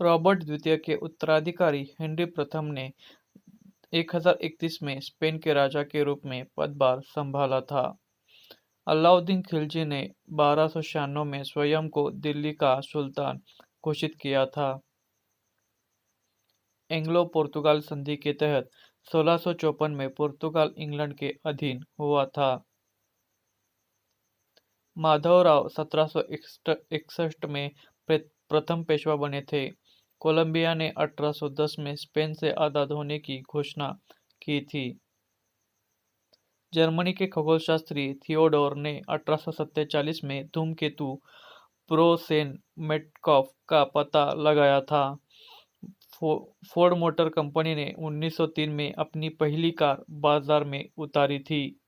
Robert द्वितीय के उत्तराधिकारी हेनरी प्रथम ने 1031 में स्पेन के राजा के रूप में पदभार संभाला था। अलाउद्दीन खिलजी ने 1296 में स्वयं को दिल्ली का सुल्तान घोषित किया था। एंग्लो पुर्तगाल संधि के तहत 1654 में पुर्तगाल इंग्लैंड के अधीन हुआ था। माधवराव 1761 में प्रथम पेशवा बने थे। कोलंबिया ने 1810 में स्पेन से आज़ाद होने की घोषणा की थी। जर्मनी के खगोलशास्त्री थियोडोर ने 1847 में धूमकेतु प्रोसेनमेटकॉफ का पता लगाया था। फोर्ड मोटर कंपनी ने 1903 में अपनी पहली कार बाजार में उतारी थी।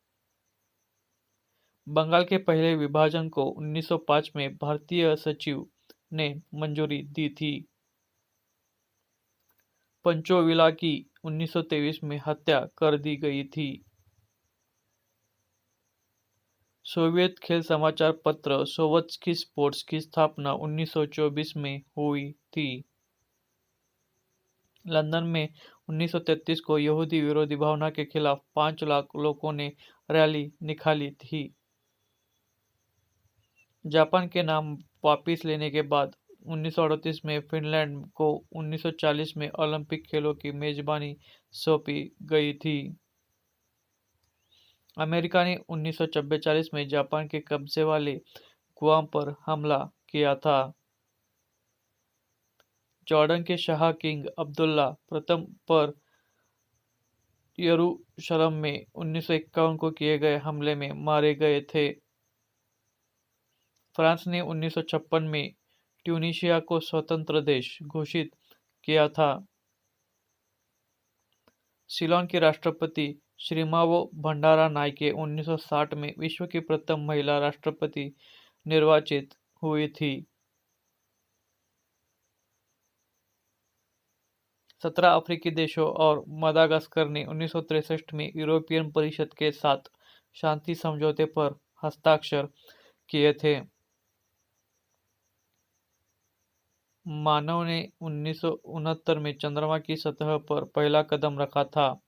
बंगाल के पहले विभाजन को 1905 में भारतीय सचिव ने मंजूरी दी थी। पंचोविला की 1923 में हत्या कर दी गई थी। सोवियत खेल समाचार पत्र सोवत्स्की स्पोर्ट्स की स्थापना 1924 में हुई थी। लंदन में 1933 को यहूदी विरोधी भावना के खिलाफ 5 लाख लोगों ने रैली निकाली थी। जापान के नाम वापिस लेने के बाद 1938 में फिनलैंड को 1940 में ओलंपिक खेलों की मेजबानी सौंपी गई थी। अमेरिका ने 1944 में जापान के कब्जे वाले गुआम पर हमला किया था। जॉर्डन के शाह किंग अब्दुल्ला प्रथम पर यरूशलेम में 1951 को किए गए हमले में मारे गए थे। फ्रांस ने 1956 में ट्यूनीशिया को स्वतंत्र देश घोषित किया था। सीलोन के राष्ट्रपति श्रीमावो भंडारानाइके 1960 में विश्व की प्रथम महिला राष्ट्रपति निर्वाचित हुई थी। 17 अफ्रीकी देशों और मदागास्कर ने 1963 में यूरोपियन परिषद के साथ शांति समझौते पर हस्ताक्षर किए थे। मानव ने 1969 में चंद्रमा की सतह पर पहला कदम रखा था।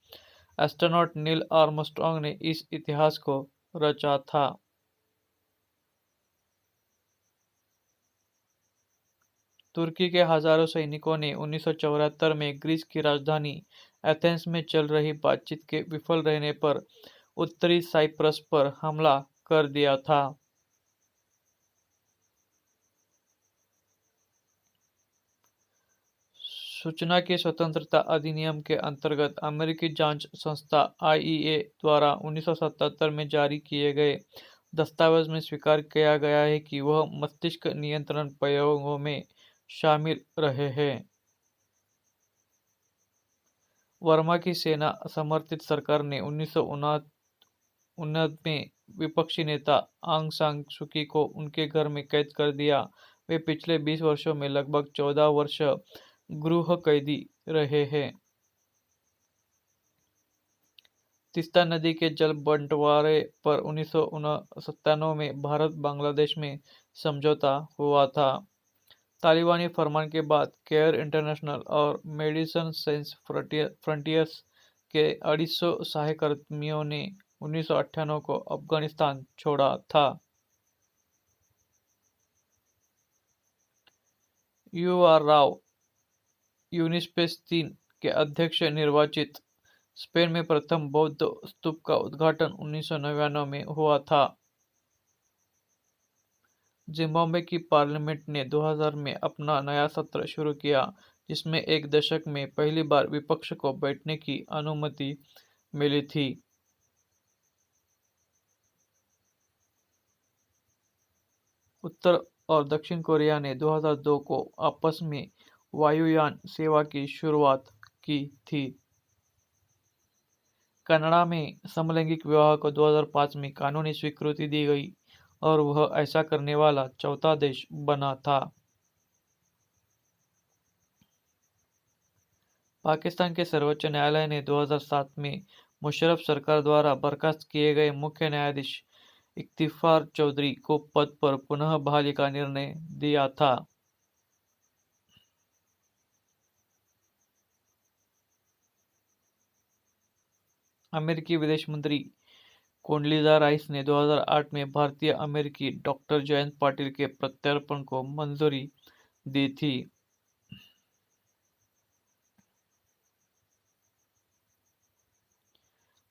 एस्ट्रोनॉट नील आर्मस्ट्रॉन्ग ने इस इतिहास को रचा था। तुर्की के हजारों सैनिकों ने 1974 में ग्रीस की राजधानी एथेंस में चल रही बातचीत के विफल रहने पर उत्तरी साइप्रस पर हमला कर दिया था। सूचना की स्वतंत्रता अधिनियम के अंतर्गत अमेरिकी जांच संस्था आईईए द्वारा 1977 में जारी किए गए दस्तावेज में स्वीकार किया गया है कि वह मस्तिष्क नियंत्रण प्रयोगों में शामिल रहे हैं। वर्मा की सेना समर्थित सरकार ने 1959 में विपक्षी नेता आंग सान सूकी को उनके घर में कैद कर दिया। वे पिछले 20 वर्षों में लगभग 14 वर्ष गृह कैदी रहे हैं। तीस्ता नदी के जल बंटवारे पर 1997 में भारत बांग्लादेश में समझौता हुआ था। तालिबानी फरमान के बाद केयर इंटरनेशनल और मेडिसन सेंस फ्रंटियर्स के 250 सहायकर्मियों ने 1998 को अफगानिस्तान छोड़ा था। यू.आर. राव यूनिस्पेस 3 के अध्यक्ष निर्वाचित। स्पेन में प्रथम बौद्ध स्तूप का उद्घाटन 1999 में हुआ था। जिम्बाब्वे की पार्लियामेंट ने 2000 में अपना नया सत्र शुरू किया, जिसमें एक दशक में पहली बार विपक्ष को बैठने की अनुमति मिली थी। उत्तर और दक्षिण कोरिया ने 2002 को आपस में वायुयान सेवा की शुरुआत की थी। कनाडा में समलैंगिक विवाह को 2005 में कानूनी स्वीकृति दी गई और वह ऐसा करने वाला चौथा देश बना था। पाकिस्तान के सर्वोच्च न्यायालय ने 2007 में मुशर्रफ सरकार द्वारा बर्खास्त किए गए मुख्य न्यायाधीश इफ्तिखार चौधरी को पद पर पुनः बहाली का निर्णय दिया था। अमेरिकी विदेश मंत्री कोंडलीजा राइस ने 2008 में भारतीय अमेरिकी डॉक्टर जयंत पाटिल के प्रत्यर्पण को मंजूरी दी थी।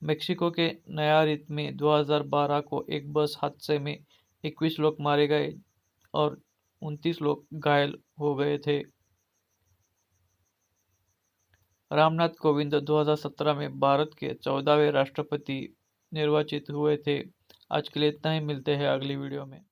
मेक्सिको के नायारित में 2012 को एक बस हादसे में 21 लोग मारे गए और 29 लोग घायल हो गए थे। रामनाथ कोविंद 2017 में भारत के 14वें राष्ट्रपति निर्वाचित हुए थे। आज के लिए इतना ही, मिलते हैं अगली वीडियो में।